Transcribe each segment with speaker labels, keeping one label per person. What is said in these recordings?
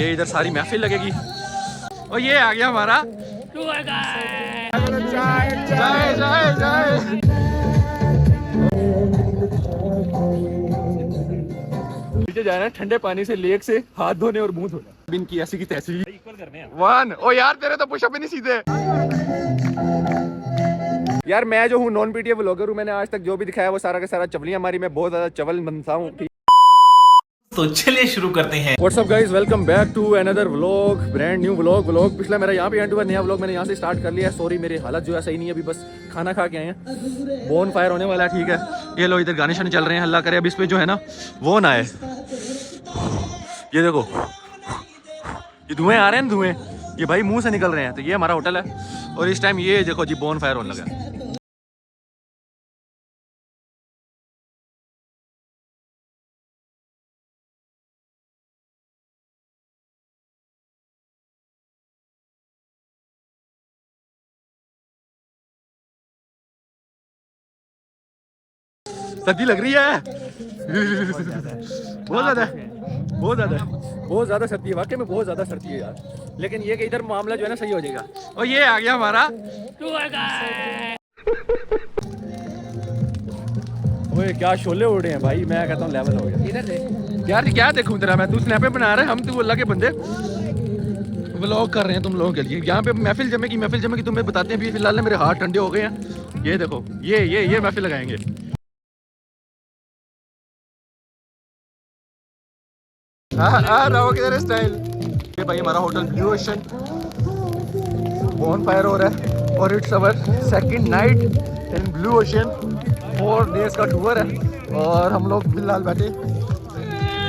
Speaker 1: ये इधर सारी महफिल लगेगी और ये आ गया हमारा चाय चाय चाय। नीचे जाना ठंडे पानी से लेक से हाथ धोने और मुंह धोना बिन की ऐसी की तैसी वन। ओ यार तेरे तो पुशअप ही नहीं सीधे। यार मैं जो हूँ नॉन पीटीए व्लॉगर हूँ। मैंने आज तक जो भी दिखाया वो सारा का सारा चवलियां मारी। मैं बहुत ज्यादा चवल बनता हूँ।
Speaker 2: तो चलिए शुरू करते हैं।
Speaker 1: What's up guys, welcome back to another vlog, brand new vlog। पिछला मेरा यहाँ पे एंड हुआ, नया व्लॉग मैंने यहाँ से स्टार्ट कर लिया है। सॉरी मेरी हालत जो है सही नहीं है, अभी बस खाना खा के आए हैं। बोन फायर होने वाला है, ठीक है। ये लो इधर गाने शाने चल रहे हैं, हल्ला करे। अब इस पे जो है ना वो ना है, ये देखो ये धुएं आ रहे हैं, धुएं ये भाई मुंह से निकल रहे हैं। तो ये हमारा होटल है और इस टाइम ये देखो जी बोन फायर होने लगा है। सर्दी लग रही है बहुत ज्यादा, बहुत ज्यादा, बहुत ज्यादा सर्दी है। वाकई में बहुत ज्यादा सर्दी है यार। लेकिन ये कि इधर मामला जो है ना सही हो जाएगा। और ये आ गया हमारा ओए क्या शोले उड़ रहे हैं भाई। मैं कहता हूँ लेवल हो गया। इधर देख यार, क्या देखूं तेरा मैं। तू स्नैपे बना रहा है, हम तू अल्लाह के बंदे व्लॉग कर रहे हैं तुम लोगों के लिए। यहाँ पे महफिल जमेगी, महफिल जमेगी। तुम्हें बताते हैं अभी फिलहाल मेरे हाथ ठंडे हो गए हैं। ये देखो ये महफिल लगाएंगे। किधर स्टाइल। ये भाई हमारा hotel blue ocean, bone fire हो रहा है और it's our second night in blue ocean. 4 days का टूर है और हम लोग फिलहाल बैठे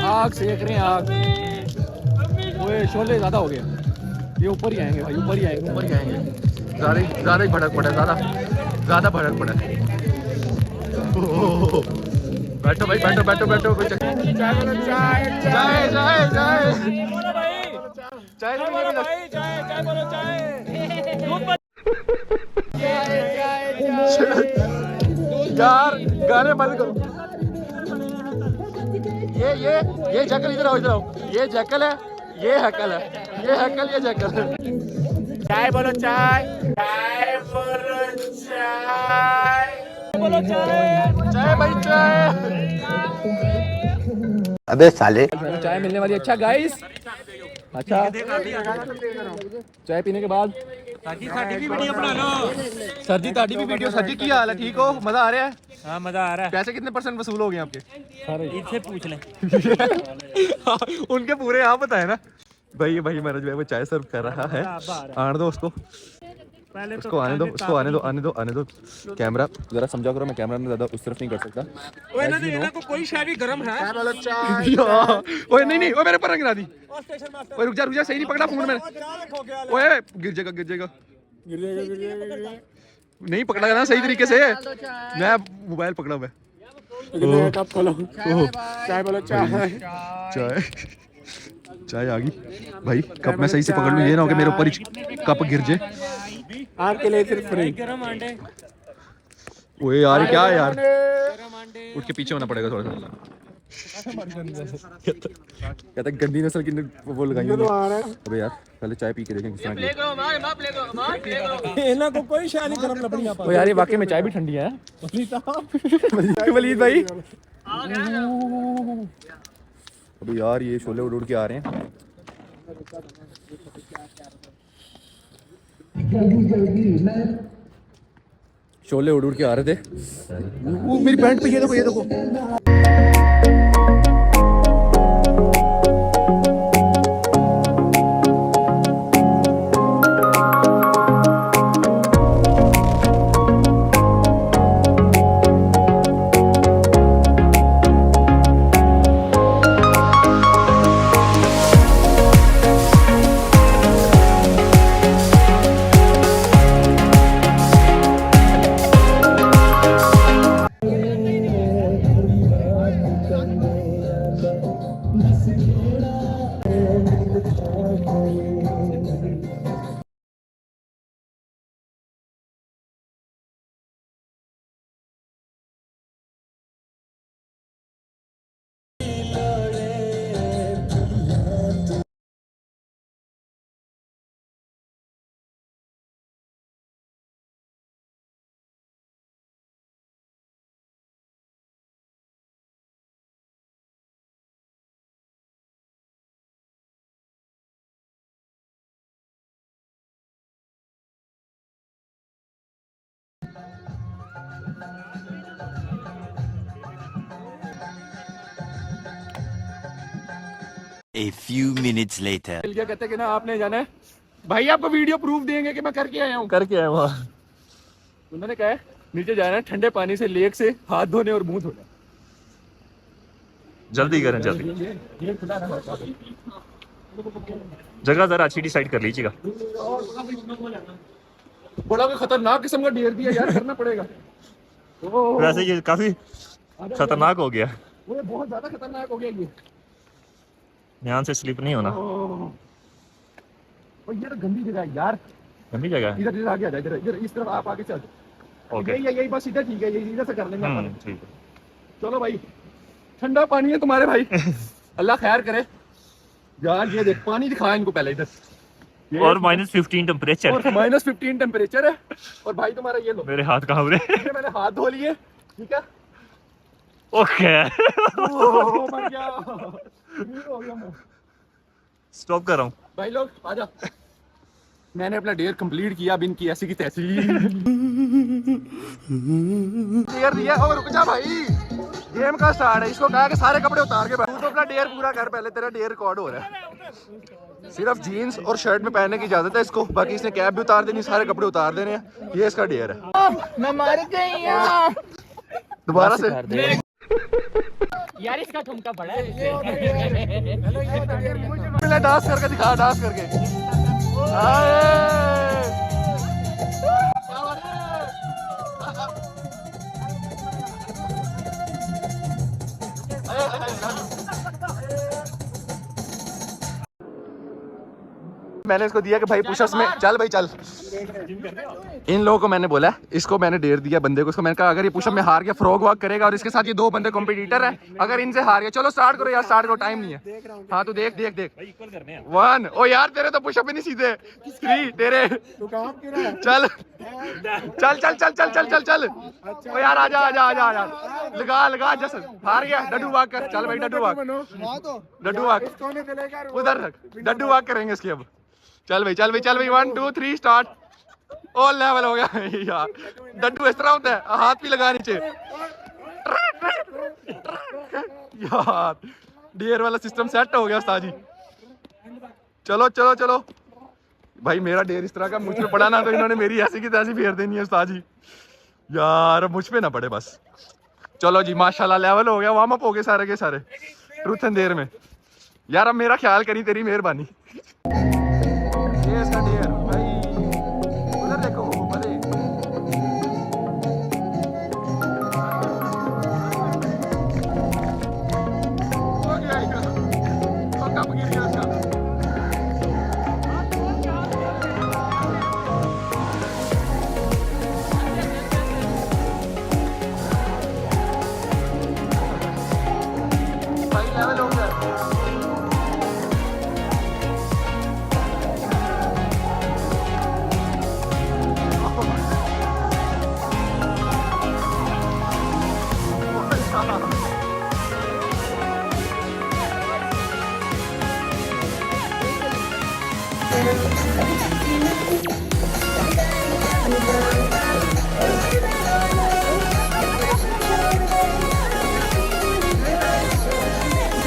Speaker 1: आग सेक रहे हैं। आग वो शोले ज़्यादा हो गए, ये ऊपर ही आएंगे भाई, ऊपर ही आएंगे, ऊपर ही आएंगे। ज़्यादा ही भड़क पड़ा, ज़्यादा भड़क पड़ा। बैठो भाई, बैठो बैठो बैठो। कोई चाय चाय चाय चाय चाय यार गाने बंद करो। ये जैकल इधर आओ, इधर आओ। ये जैकल है, ये हैकल है, ये हैकल, ये जैकल है। चाय बोलो, चाय चाय बोलो, चाय बोलो, चाय भाई चाय।
Speaker 3: अबे साले
Speaker 1: चाय मिलने वाली। अच्छा गाइस, अच्छा चाय पीने के बाद
Speaker 2: साडी भी वीडियो बना लो।
Speaker 1: सर जी ताड़ी भी वीडियो। सर जी की हाल है, ठीक हो? मजा आ रहा है?
Speaker 2: हाँ मजा आ रहा है।
Speaker 1: पैसे कितने % वसूल हो गए आपके?
Speaker 2: इनसे पूछ लें।
Speaker 1: उनके पूरे यहाँ पता है ना भाई। भाई हमारा जो है वो चाय सर्व कर रहा है। आने दो उसको, उसको आने दो, उसको आने दो, आने दो, आने दो। कैमरा जरा समझा करो, मैं कैमरा में ज्यादा उस तरफ नहीं कर सकता।
Speaker 2: कोई शाय भी गर्म है।
Speaker 1: ओए नहीं, ओए मेरे पर रंग गिरा दी। ओए रुक जा, सही नहीं पकड़ा फोन मैंने। ओए गिर जाएगा। नहीं पकड़ा ना सही तरीके से। मैं मोबाइल पकड़ा मैं। चाय बोलो, चाय चाय आ गई भाई। कप मैं सही से पकड़ लूं, ये ना हो कि मेरे ऊपर ही कप गिर जाए।
Speaker 3: आपके लिए सिर्फ फ्री।
Speaker 1: ओए यार क्या है यार, उठ के पीछे होना पड़ेगा थोड़ा सा। कहता गंदी नस्ल की वो लगाई। अबे यार पहले चाय पी के देखें किस तरह की।
Speaker 3: इना को कोई शाय नहीं गरम लपड़ी आप।
Speaker 1: ओ यार ये वाकई में चाय भी ठंडी है। वलीद भाई अबे यार ये शोले उड़ के आ रहे हैं। शोले उड़ के आ रहे थे। वो मेरी पैंट पे ये देखो, ये देखो।
Speaker 4: A few minutes later.
Speaker 1: मिल गया, कहते कि ना आपने जाना है भाई, आपको वीडियो प्रूफ देंगे कि मैं करके आया हूँ। उन्होंने कहा है नीचे जाना है, ठंडे पानी से लेक से हाथ धोने और मुंह धोने।
Speaker 5: जल्दी करें, जल्दी। जगह जरा अच्छी डिसाइड कर लीजिएगा।
Speaker 1: बड़ा कोई खतरनाक किस्म का डेर दिया यार, करना पड़ेगा।
Speaker 5: वैसे ये काफी खतरनाक हो गया,
Speaker 1: वो बहुत ज्यादा खतरनाक हो गया ये।
Speaker 5: ध्यान से स्लिप नहीं होना।
Speaker 1: और ये तो गंदी जगह है यार,
Speaker 5: गंदी जगह है।
Speaker 1: इधर इधर आगे आ जा, इधर इधर इस तरफ आप आगे चल।
Speaker 5: ओके,
Speaker 1: यही बस इधर ठीक है, यही इधर से कर लेंगे अपन।
Speaker 5: ठीक है।
Speaker 1: चलो भाई, ठंडा पानी है तुम्हारे भाई, अल्लाह खैर करे यार। ये देख पानी दिखाया इनको पहले इधर,
Speaker 5: और -15 टेम्परेचर,
Speaker 1: और -15 टेम्परेचर है। और भाई तुम्हारा ये लो,
Speaker 5: मेरे हाथ कहाँ उड़े।
Speaker 1: मैंने हाथ धो लिए, ठीक है।
Speaker 5: ओके,
Speaker 1: मर गया, हो गया मैं।
Speaker 5: स्टॉप कर रहा हूँ।
Speaker 1: भाई लोग आजा, मैंने अपना डेयर कंप्लीट किया। अब इनकी ऐसी की तैसी डेयर दिया। और रुक जा भाई, गेम का स्टार्ट है। इसको कहा कि सारे कपड़े उतार के बैठ, तो अपना डेयर पूरा कर पहले, तेरा डेयर रिकॉर्ड हो रहा है। सिर्फ जीन्स और शर्ट में पहनने की इजाजत है इसको, बाकी इसने कैप भी उतार देनी, सारे कपड़े उतार देने हैं। ये इसका डेयर है।
Speaker 2: मैं मर गई
Speaker 1: दोबारा से
Speaker 2: यार, इसका ठुमका बड़ा है।
Speaker 1: डांस करके दिखा, डांस करके। आए। मैंने इसको दिया कि भाई पुशअप्स में चल भाई चल। इन लोगों को मैंने बोला, इसको मैंने डेर दिया बंदे को, इसको मैंने कहा अगर ये पुशअप में हार गया फ्रॉग वॉक करेगा, और इसके साथ ये 2 बंदे कॉम्पिटिटर हैं, अगर इनसे हार गया, चलो स्टार्ट करो यार, स्टार्ट करो, टाइम नहीं है। हाँ तो देख देख देख, 1। ओ यार तेरे तो पुशअप ही नहीं सीधे। 3 तेरे, चल चल चल चल चल चल चल चल। ओ यार आजा आजा आजा आजा, लगा लगा। जैसे हार गया, डड्डू वॉक कर, चल भाई डड्डू वॉक, डड्डू वॉक उधर रख, डड्डू वॉक करेंगे इसकी अब। चल भाई चल भाई चल भाई, 1 2 3 स्टार्ट। ओ लेवल हो गया यार, डड्डू इस तरह होता है, हाथ भी लगा नीचे यार। डेयर वाला सिस्टम सेट हो गया उस्ताद जी। चलो चलो चलो भाई, मेरा डेयर इस तरह का मुझ पे पड़ा ना, तो इन्होंने मेरी ऐसी की तैसी फेर देनी है उस्ताद जी यार, मुझ पे ना पड़े बस। चलो जी माशाल्लाह, लेवल हो गया, वार्म अप हो गए सारे के सारे ट्रूथ एंड डेयर में। यार अब मेरा ख्याल करी, तेरी मेहरबानी। ये इसका डेयर भाई, उधर देखो भले। हो गया यार, पक्का गिर गया इसका। भाई लेवल हो गया।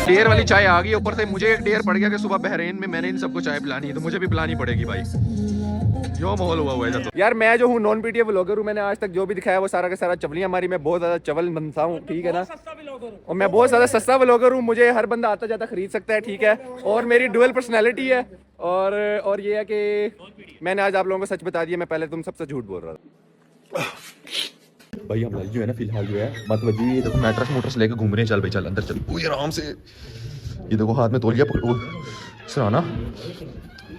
Speaker 1: डेयर वाली चाय आ गई, ऊपर से मुझे एक डेयर पड़ गया कि सुबह बहरीन में मैंने इन सबको चाय पिलानी है, तो मुझे भी पिलानी पड़ेगी भाई। जो माहौल हुआ हुआ है तो यार, मैं जो हूँ नॉन पीटीए व्लॉगर हूँ, मैंने आज तक जो भी दिखाया वो सारा का सारा चवलियाँ मारी। मैं बहुत ज़्यादा चवल बनता हूँ, ठीक है ना, और मैं बहुत ज़्यादा सस्ता व्लॉगर हूँ, मुझे हर बंदा आता जाता खरीद सकता है, ठीक है। और मेरी डुअल पर्सनैलिटी है, और ये है कि मैंने आज आप लोगों को सच बता दिया, मैं पहले तुम सबसे झूठ बोल रहा था भाई। हम जो है ना फिलहाल जो है मतलब ये देखो मैट्रेस मोटर्स लेके घूम रहे हैं। चल भाई चल अंदर चल, पूरी आराम से। ये देखो हाथ में तौलिया पकड़ो, सराहना,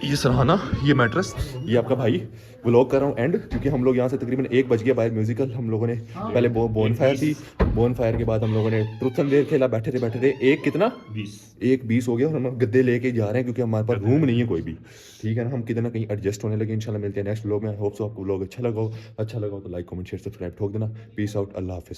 Speaker 1: ये सराहना, ये मैट्रेस, ये आपका भाई। व्लॉग कर रहा हूँ एंड, क्योंकि हम लोग यहाँ से तकरीबन 1 बज गया। बाहर म्यूजिकल हम लोगों ने पहले बोन फायर थी, बोन फायर के बाद हम लोगों ने ट्रुथ एंड डेयर खेला, बैठे थे। एक कितना 20 हो गया, और हम गद्दे लेके जा रहे हैं क्योंकि हमारे पास रूम नहीं है कोई भी, ठीक है ना। हम कितना ना कहीं एडजस्ट होने लगे। इंशाल्लाह मिलते हैं नेक्स्ट व्लॉग में। होप सो आपको व्लॉग अच्छा लगा हो तो लाइक कमेंट शेयर सब्सक्राइब ठोक देना। पीस आउट, अल्लाह हाफिज़।